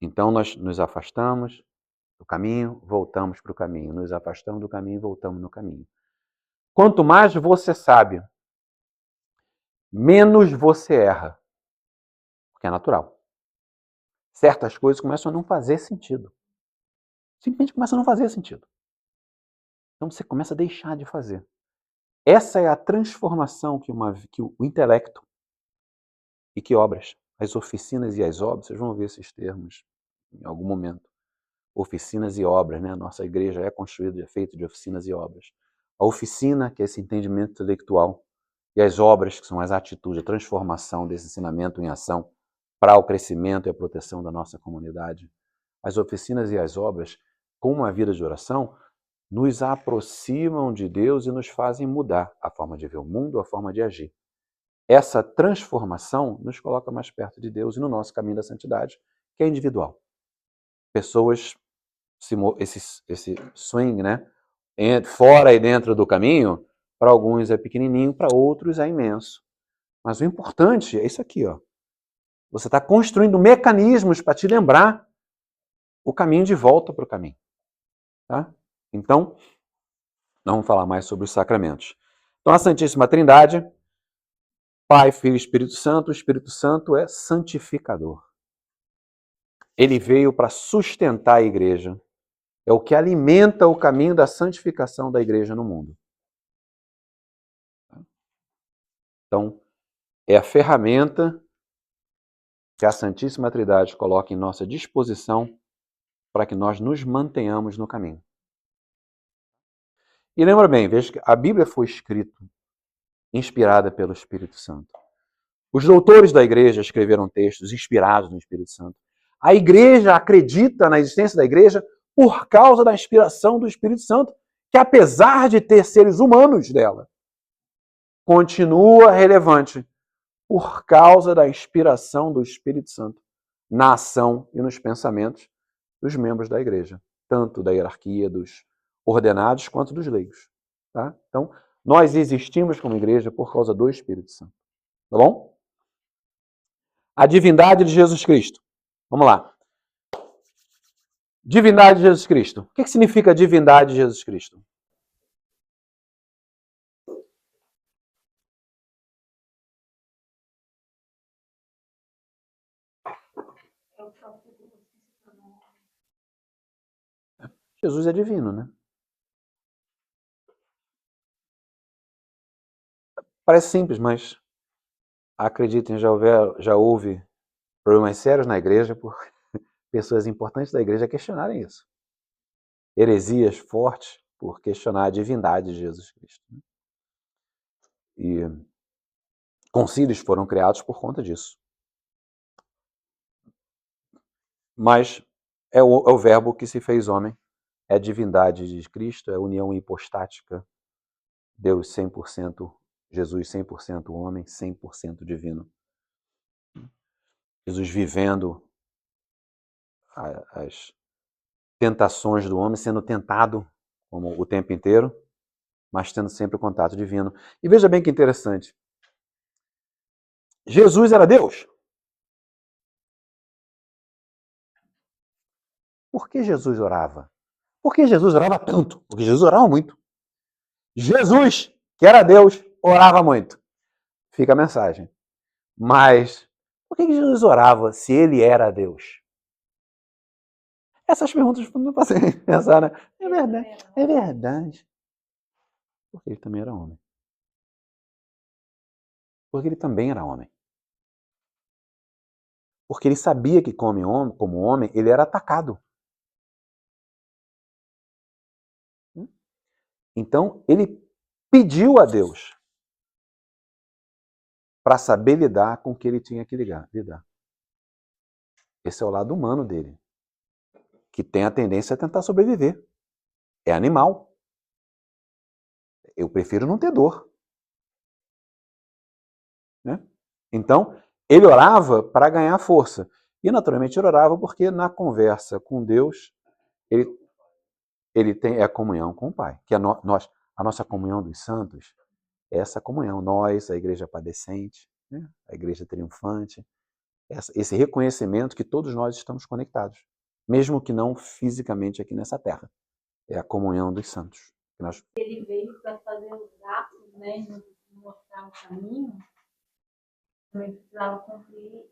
Então nós nos afastamos do caminho, voltamos para o caminho. Nos afastamos do caminho, voltamos no caminho. Quanto mais você sabe, menos você erra. Porque é natural. Certas coisas começam a não fazer sentido. Simplesmente começam a não fazer sentido. Então você começa a deixar de fazer. Essa é a transformação que o intelecto e que obras, as oficinas e as obras, vocês vão ver esses termos em algum momento. Oficinas e obras, né? A nossa igreja é construída, é feita de oficinas e obras. A oficina, que é esse entendimento intelectual, e as obras, que são as atitudes, a transformação desse ensinamento em ação para o crescimento e a proteção da nossa comunidade. As oficinas e as obras, com uma vida de oração, nos aproximam de Deus e nos fazem mudar a forma de ver o mundo, a forma de agir. Essa transformação nos coloca mais perto de Deus e no nosso caminho da santidade, que é individual. Pessoas, esse swing, né? Fora e dentro do caminho, para alguns é pequenininho, para outros é imenso. Mas o importante é isso aqui, ó. Você está construindo mecanismos para te lembrar o caminho de volta para o caminho. Tá? Então, nós vamos falar mais sobre os sacramentos. Então, a Santíssima Trindade, Pai, Filho e Espírito Santo, o Espírito Santo é santificador. Ele veio para sustentar a igreja. É o que alimenta o caminho da santificação da igreja no mundo. Então, é a ferramenta que a Santíssima Trindade coloca em nossa disposição para que nós nos mantenhamos no caminho. E lembra bem, veja que a Bíblia foi escrita, inspirada pelo Espírito Santo. Os doutores da igreja escreveram textos inspirados no Espírito Santo. A igreja acredita na existência da igreja por causa da inspiração do Espírito Santo, que apesar de ter seres humanos dela, continua relevante por causa da inspiração do Espírito Santo na ação e nos pensamentos dos membros da igreja, tanto da hierarquia dos ordenados quanto dos leigos. Tá? Então, Nós existimos como igreja por causa do Espírito Santo. Tá bom? A divindade de Jesus Cristo. Vamos lá. Divindade de Jesus Cristo. O que significa divindade de Jesus Cristo? Jesus é divino, né? Parece simples, mas acreditem, já houve problemas sérios na igreja por pessoas importantes da igreja questionarem isso. Heresias fortes por questionar a divindade de Jesus Cristo. E concílios foram criados por conta disso. Mas é o verbo que se fez homem, é a divindade de Cristo, é a união hipostática, Deus 100%, Jesus 100% homem, 100% divino. Jesus vivendo as tentações do homem, sendo tentado como o tempo inteiro, mas tendo sempre o contato divino. E veja bem que interessante. Jesus era Deus? Por que Jesus orava? Por que Jesus orava tanto? Porque Jesus orava muito. Jesus, que era Deus, orava muito. Fica a mensagem. Mas por que Jesus orava se ele era Deus? Essas perguntas não passei pensar, né? É verdade. É verdade. Porque ele também era homem. Porque ele também era homem. Porque ele sabia que como homem, ele era atacado. Então, ele pediu a Deus para saber lidar com o que ele tinha que lidar. Esse é o lado humano dele, que tem a tendência a tentar sobreviver. É animal. Eu prefiro não ter dor. Né? Então, ele orava para ganhar força. E, naturalmente, ele orava porque na conversa com Deus, ele tem a comunhão com o Pai. Que a nossa comunhão dos santos é essa comunhão. Nós, a igreja padecente, né? A igreja triunfante, esse reconhecimento que todos nós estamos conectados, mesmo que não fisicamente aqui nessa terra. É a comunhão dos santos. Ele veio para fazer os atos, né, nos mostrar o caminho, também precisava cumprir.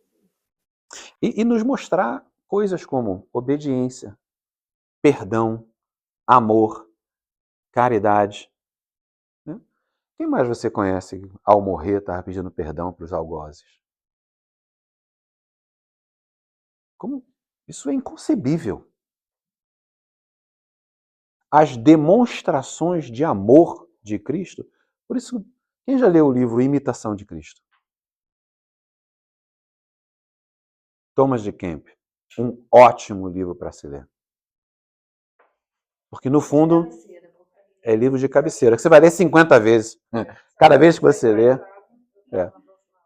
E nos mostrar coisas como obediência, perdão, amor, caridade. Né? Quem mais você conhece ao morrer estava pedindo perdão para os algozes? Como? Isso é inconcebível. As demonstrações de amor de Cristo. Por isso, quem já leu o livro Imitação de Cristo? Thomas de Kemp. Um ótimo livro para se ler. Porque, no fundo, é livro de cabeceira, que você vai ler 50 vezes. Cada vez que você lê,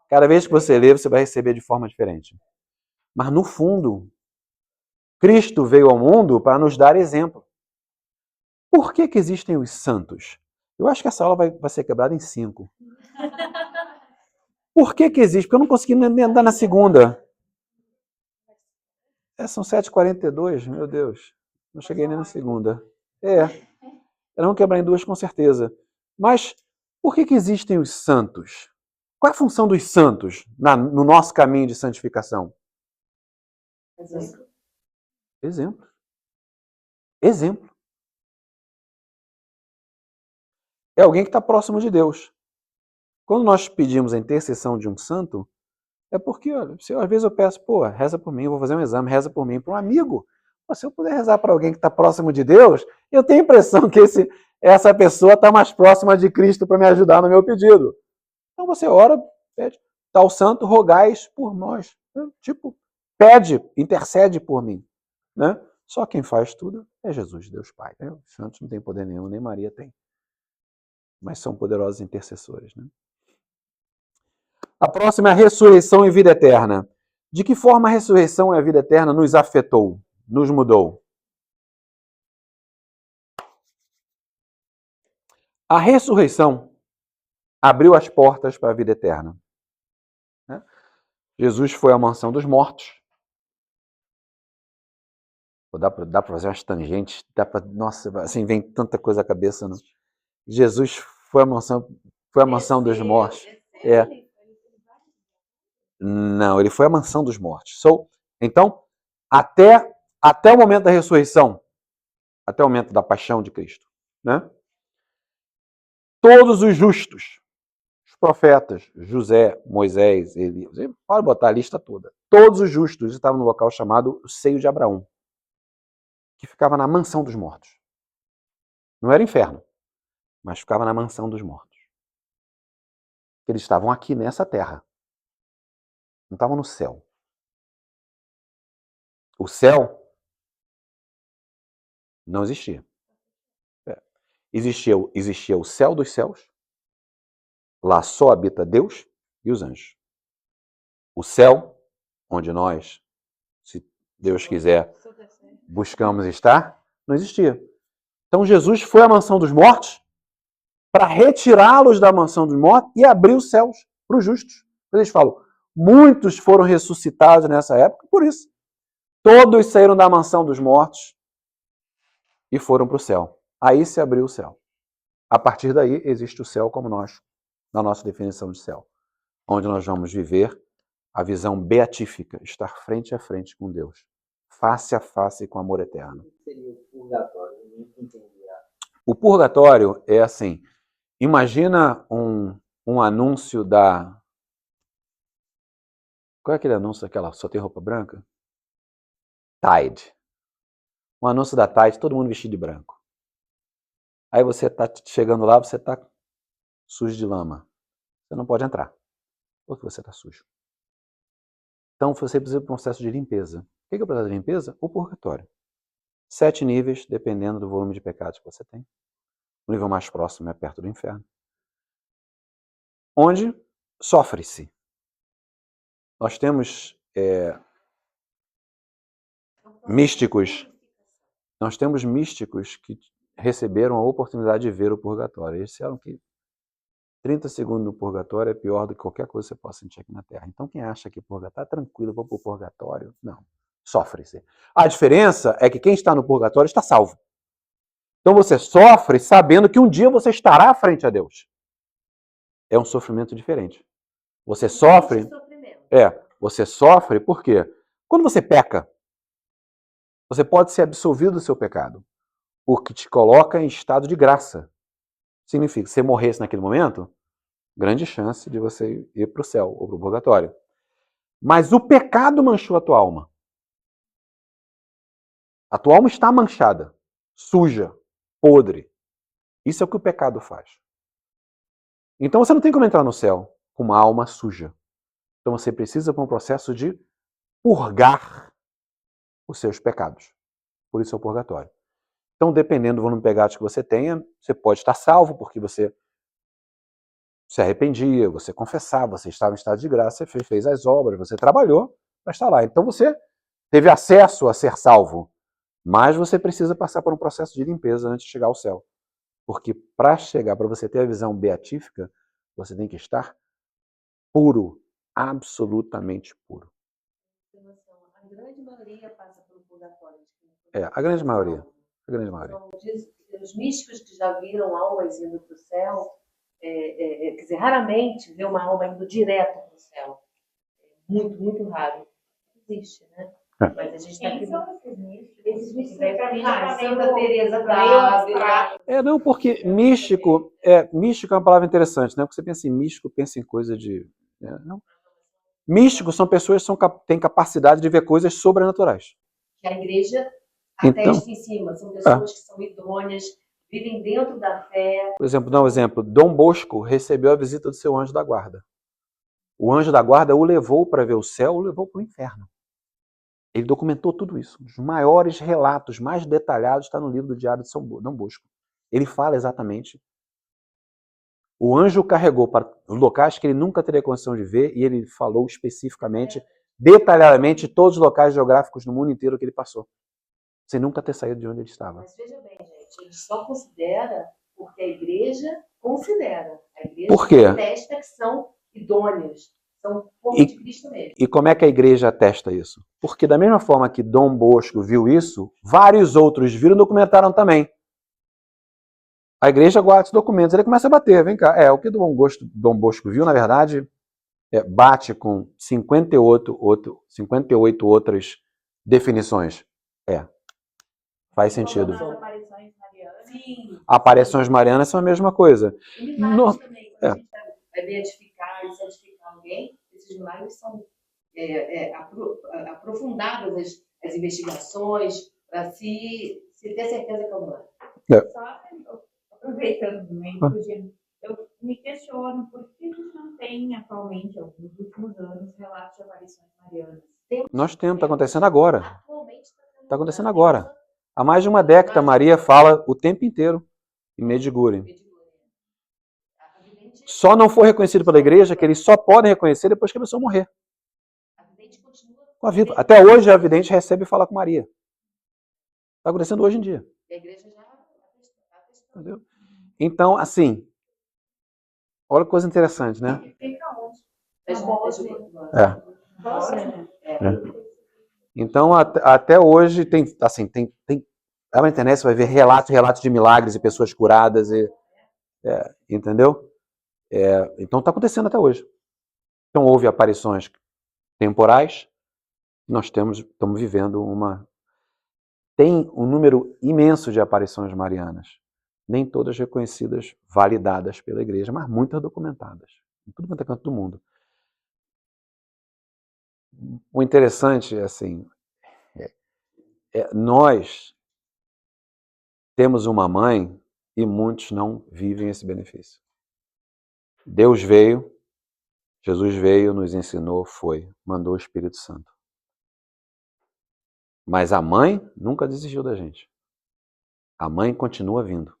cada vez que você lê, você vai receber de forma diferente. Mas, no fundo, Cristo veio ao mundo para nos dar exemplo. Por que existem os santos? Eu acho que essa aula vai ser quebrada em 5. Por que existe? Porque eu não consegui nem andar na segunda. São 7h42, meu Deus. Não cheguei nem na segunda. Eu não quebrar em 2 com certeza. Mas por que existem os santos? Qual é a função dos santos no nosso caminho de santificação? Exemplo. Exemplo. É alguém que está próximo de Deus. Quando nós pedimos a intercessão de um santo, é porque, olha, às vezes eu peço, reza por mim, eu vou fazer um exame, reza por mim, para um amigo. Se eu puder rezar para alguém que está próximo de Deus, eu tenho a impressão que essa pessoa está mais próxima de Cristo para me ajudar no meu pedido. Então você ora, pede, tal santo, rogais por nós. Tipo, pede, intercede por mim. Né? Só quem faz tudo é Jesus, Deus Pai. Né? Os santos não têm poder nenhum, nem Maria tem. Mas são poderosos intercessores. Né? A próxima é a ressurreição e vida eterna. De que forma a ressurreição e a vida eterna nos afetou, nos mudou? A ressurreição abriu as portas para a vida eterna. Né? Jesus foi à mansão dos mortos. Dá para fazer umas tangentes, nossa, assim, vem tanta coisa à cabeça. Não? Jesus foi à mansão dos mortos. Não, ele foi à mansão dos mortos. Então, até o momento da ressurreição, até o momento da paixão de Cristo, né? Todos os justos, os profetas, José, Moisés, Elias, pode botar a lista toda. Todos os justos estavam no local chamado Seio de Abraão, que ficava na mansão dos mortos. Não era inferno, mas ficava na mansão dos mortos. Eles estavam aqui nessa terra. Não estavam no céu. O céu não existia. Existia o céu dos céus. Lá só habita Deus e os anjos. O céu, onde nós, se Deus quiser, buscamos estar, não existia. Então Jesus foi à mansão dos mortos para retirá-los da mansão dos mortos e abrir os céus para os justos. Eles falam, muitos foram ressuscitados nessa época por isso. Todos saíram da mansão dos mortos e foram para o céu. Aí se abriu o céu. A partir daí existe o céu como nós, na nossa definição de céu, onde nós vamos viver a visão beatífica, estar frente a frente com Deus, face a face com o amor eterno. O que seria o purgatório? Eu não entendi. O purgatório é assim, imagina um anúncio da... Qual é aquele anúncio daquela só tem roupa branca? Tide. Um anúncio da Tide, todo mundo vestido de branco. Aí você está chegando lá, você está sujo de lama. Você não pode entrar, porque você está sujo. Então você precisa de um processo de limpeza. O que é o processo de limpeza? O purgatório. 7 níveis, dependendo do volume de pecados que você tem. O nível mais próximo é perto do inferno. Onde sofre-se. Nós temos místicos. Nós temos místicos que receberam a oportunidade de ver o purgatório. Eles disseram que 30 segundos no purgatório é pior do que qualquer coisa que você possa sentir aqui na Terra. Então quem acha que purgatório, tá tranquilo, vou para o purgatório, não. Sofre-se. A diferença é que quem está no purgatório está salvo. Então você sofre sabendo que um dia você estará à frente a Deus. É um sofrimento diferente. Você sofre... Você sofre por quê? Quando você peca, você pode ser absolvido do seu pecado, o que te coloca em estado de graça. Significa, se você morresse naquele momento, grande chance de você ir para o céu ou para o purgatório. Mas o pecado manchou a tua alma. A tua alma está manchada, suja, podre. Isso é o que o pecado faz. Então você não tem como entrar no céu com uma alma suja. Então você precisa para um processo de purgar os seus pecados. Por isso é o purgatório. Então, dependendo do volume de pecados que você tenha, você pode estar salvo porque você se arrependia, você confessava, você estava em estado de graça, você fez as obras, você trabalhou para estar lá. Então você teve acesso a ser salvo, mas você precisa passar por um processo de limpeza antes de chegar ao céu. Porque para você ter a visão beatífica, você tem que estar puro, absolutamente puro. A grande maioria passa pelo purgatório. A grande maioria. A grande maioria. Os místicos que já viram almas indo para o céu, quer dizer, raramente vê uma alma indo direto para o céu. Muito, muito raro. Existe, né? Mas a gente está aqui... Esses místicos Santa Teresa d'Ávila. Não, porque místico é uma palavra interessante, né? Porque você pensa em místico, pensa em coisa de... Não. Místicos são pessoas que têm capacidade de ver coisas sobrenaturais. Que a igreja atesta em cima. São pessoas que são idôneas, vivem dentro da fé. Por exemplo, dá um exemplo. Dom Bosco recebeu a visita do seu anjo da guarda. O anjo da guarda o levou para ver o céu, o levou para o inferno. Ele documentou tudo isso. Os maiores relatos, mais detalhados, está no livro do Diário de Dom Bosco. Ele fala exatamente. O anjo o carregou para locais que ele nunca teria condição de ver e ele falou especificamente, detalhadamente, todos os locais geográficos no mundo inteiro que ele passou. Sem nunca ter saído de onde ele estava. Mas veja bem, gente, ele só considera porque a igreja considera. A igreja Por quê? atesta que são idôneos, são povo de Cristo mesmo. E como é que a igreja atesta isso? Porque da mesma forma que Dom Bosco viu isso, vários outros viram e documentaram também. A igreja guarda os documentos, ele começa a bater, vem cá. O que Dom Bosco viu, na verdade, bate com 58 outras definições. Faz sentido. As aparições marianas. Sim. Aparições marianas são a mesma coisa. E milagres também. Quando a gente vai beatificar e santificar alguém, esses milagres são aprofundadas as investigações para se ter certeza que é humano. Só aproveitando também, eu me questiono por que a gente não tem atualmente, nos últimos anos, relatos de aparições marianas. Nós temos, está acontecendo agora. Atualmente Está acontecendo agora. Há mais de uma década, Maria fala o tempo inteiro em Medjugorje. Só não foi reconhecido pela igreja que eles só podem reconhecer depois que a pessoa morrer. Com a vida. Até hoje a vidente recebe e fala com Maria. Está acontecendo hoje em dia. A igreja já entendeu? Então, assim, olha que coisa interessante, né? Fica onde? Então, até hoje tem, assim, lá na internet você vai ver relatos de milagres e pessoas curadas, entendeu? Então está acontecendo até hoje. Então houve aparições temporais, nós estamos vivendo tem um número imenso de aparições marianas, nem todas reconhecidas, validadas pela igreja, mas muitas documentadas, em tudo quanto é canto do mundo. O interessante, assim, nós temos uma mãe e muitos não vivem esse benefício. Deus veio, Jesus veio, nos ensinou, mandou o Espírito Santo. Mas a mãe nunca desistiu da gente. A mãe continua vindo.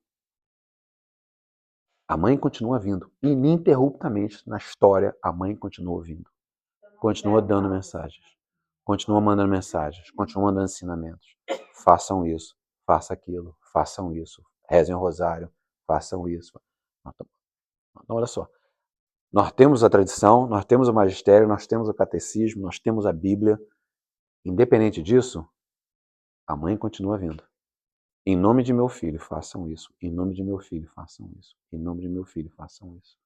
A mãe continua vindo. Ininterruptamente na história, a mãe continua vindo. Continua dando mensagens. Continua mandando mensagens. Continua mandando ensinamentos. Façam isso. Façam aquilo. Façam isso. Rezem o rosário. Façam isso. Então, olha só. Nós temos a tradição, nós temos o magistério, nós temos o catecismo, nós temos a Bíblia. Independente disso, a mãe continua vindo. Em nome de meu filho, façam isso. Em nome de meu filho, façam isso. Em nome de meu filho, façam isso.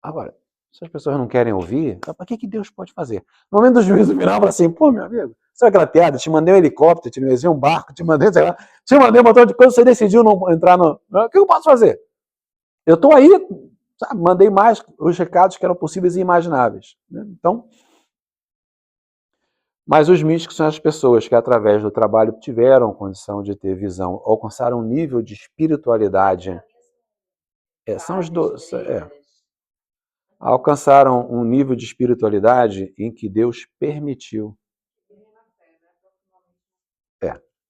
Agora, se as pessoas não querem ouvir, o que Deus pode fazer? No momento do juízo final, fala assim, pô, meu amigo, sabe aquela piada? Te mandei um helicóptero, te mandei um barco, te mandei, sei lá, te mandei um montão de coisa, você decidiu não entrar no... O que eu posso fazer? Eu estou aí, sabe? Mandei mais os recados que eram possíveis e imagináveis. Né? Então, mas os místicos são as pessoas que, através do trabalho, tiveram condição de ter visão, alcançaram um nível de espiritualidade. São os dois. Alcançaram um nível de espiritualidade em que Deus permitiu.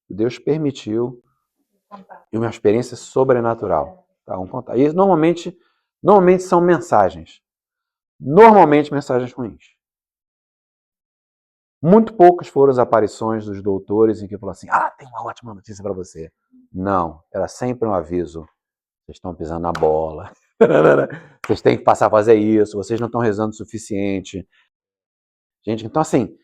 Deus permitiu uma experiência sobrenatural. Tá? E normalmente são mensagens. Normalmente mensagens ruins. Muito poucas foram as aparições dos doutores em que falaram assim, tem uma ótima notícia para você. Não, era sempre um aviso. Vocês estão pisando na bola. Vocês têm que passar a fazer isso. Vocês não estão rezando o suficiente. Gente, então assim,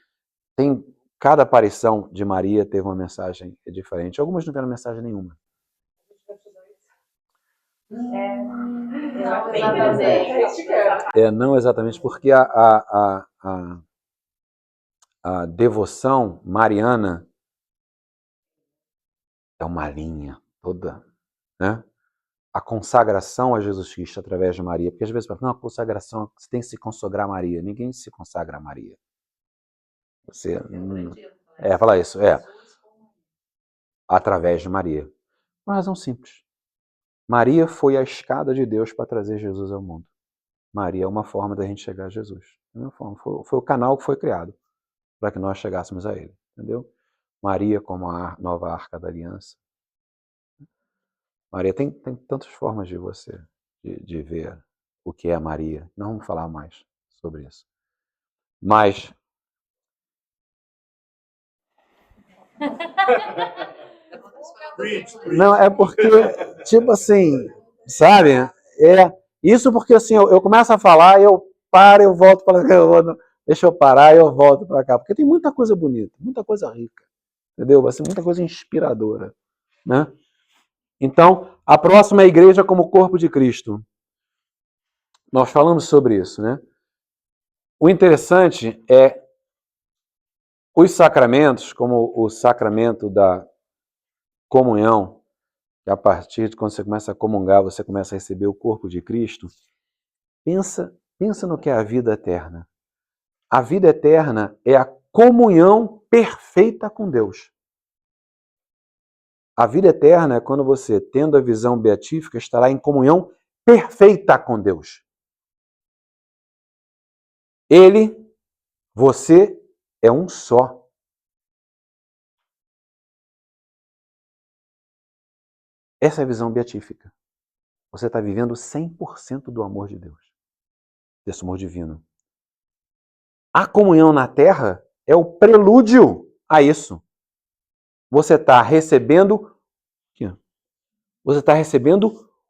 cada aparição de Maria teve uma mensagem diferente. Algumas não tiveram mensagem nenhuma. Não exatamente, porque a devoção mariana é uma linha toda, né? A consagração a Jesus Cristo através de Maria, porque às vezes fala, não, a consagração, você tem que se consagrar a Maria. Ninguém se consagra a Maria. Você fala isso, através de Maria. Por uma razão simples. Maria foi a escada de Deus para trazer Jesus ao mundo. Maria é uma forma da gente chegar a Jesus. Foi o canal que foi criado para que nós chegássemos a Ele, entendeu? Maria como a nova arca da aliança. Maria tem tantas formas de você, de ver o que é Maria. Não vamos falar mais sobre isso. Mas... Não, é porque, tipo assim, sabe? Isso porque assim, eu começo a falar, eu paro, eu volto para cá, deixa eu parar, eu volto para cá, porque tem muita coisa bonita, muita coisa rica, entendeu? Vai ser muita coisa inspiradora, né? Então, a próxima é a igreja como corpo de Cristo. Nós falamos sobre isso, né? O interessante é os sacramentos, como o sacramento da comunhão, que a partir de quando você começa a comungar, você começa a receber o corpo de Cristo. Pensa no que é a vida eterna. A vida eterna é a comunhão perfeita com Deus. A vida eterna é quando você, tendo a visão beatífica, estará em comunhão perfeita com Deus. Ele, você, é um só. Essa é a visão beatífica. Você está vivendo 100% do amor de Deus, desse amor divino. A comunhão na terra é o prelúdio a isso. Você está recebendo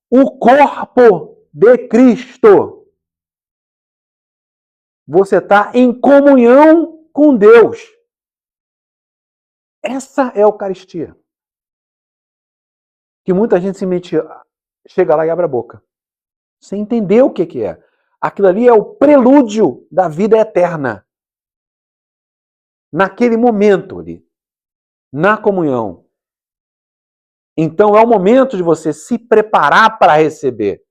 o corpo de Cristo. Você está em comunhão com Deus. Essa é a Eucaristia. Que muita gente chega lá e abre a boca. Sem entender o que é. Aquilo ali é o prelúdio da vida eterna. Naquele momento ali. Na comunhão. Então é o momento de você se preparar para receber.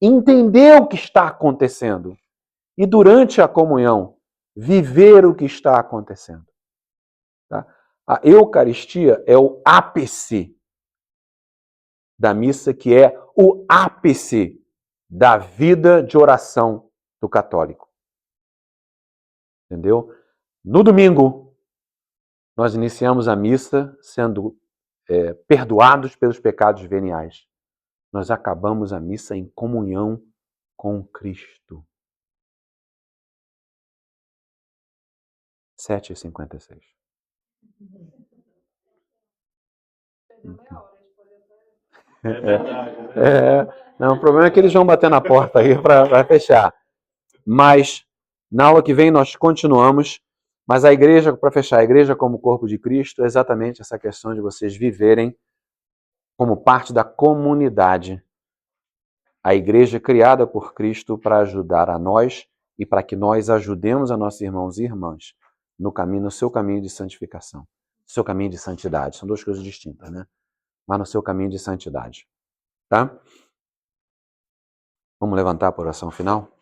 Entender o que está acontecendo. E durante a comunhão, viver o que está acontecendo. Tá? A Eucaristia é o ápice da missa, que é o ápice da vida de oração do católico. Entendeu? No domingo, nós iniciamos a missa sendo perdoados pelos pecados veniais. Nós acabamos a missa em comunhão com Cristo. 7h56. Não, o problema é que eles vão bater na porta aí para fechar. Mas na aula que vem nós continuamos. Mas a igreja, para fechar, a igreja como corpo de Cristo é exatamente essa questão de vocês viverem como parte da comunidade. A igreja criada por Cristo para ajudar a nós e para que nós ajudemos a nossos irmãos e irmãs no seu caminho de santificação, no seu caminho de santidade. São duas coisas distintas, né? Mas no seu caminho de santidade. Tá? Vamos levantar para a oração final?